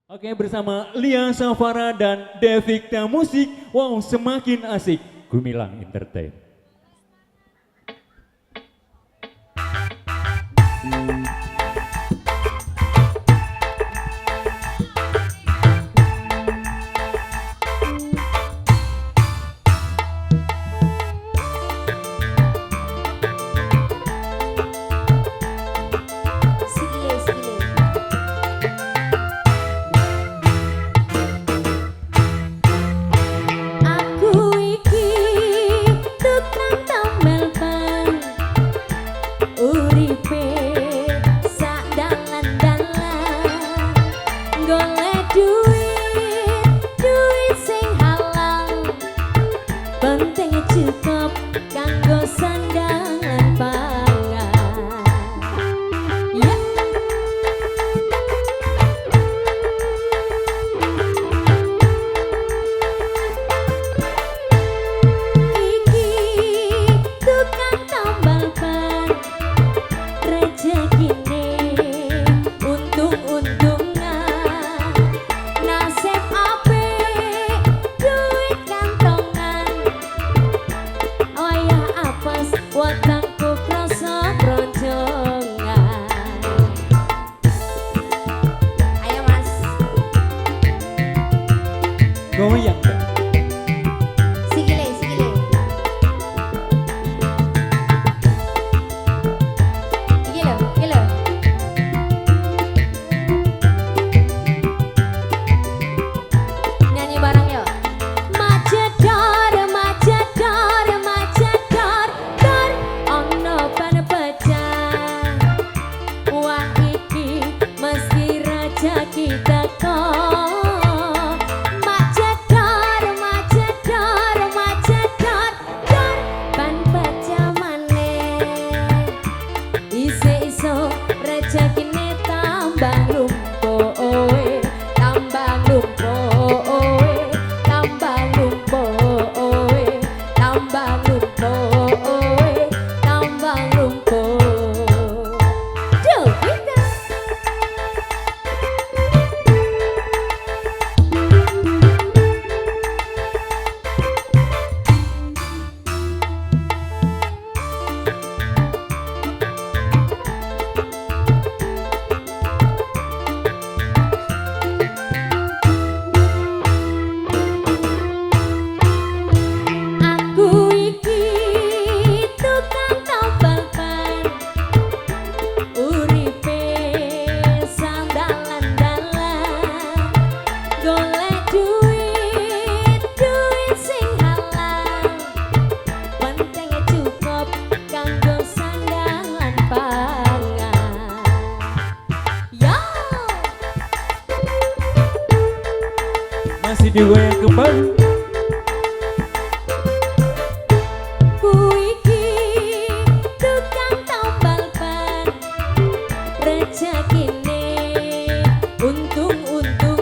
Oke, bersama Lia Safara dan Devicta Musik. Wow, semakin asik. Gumilang Entertain. Cukup kanggo sandangan pangan. Ya. Iki tukang tambal ban, rezekine untung-untungan, nasib apik duit kantongan. Wayah apes wetengku krasa bronjongan. Ayo Mas. Goyang dong. Sikile, sikile. Iki lho, iki lho. Nyanyi bareng yuk. Macedor, macedor, macedor, dor, ono ban pecah. Wah iki meski rezeki teko. Macedor, macedor, macedor, dor, ban pecah maneh. Iso-iso rezekine tambah lumpuh, tambah lumpuh, tambah lumpuh, tambah lumpuh, tambah lumpuh. Duh, gitu. Aku iki tukang tambal ban, uripe sandalan-dalan, golek duit, duit sing halal, pentingnya cukup kanggo sandangan pangan. Yo! Masih digoyang kembali. Iki tukang tambal ban, rezekine untung-untungan,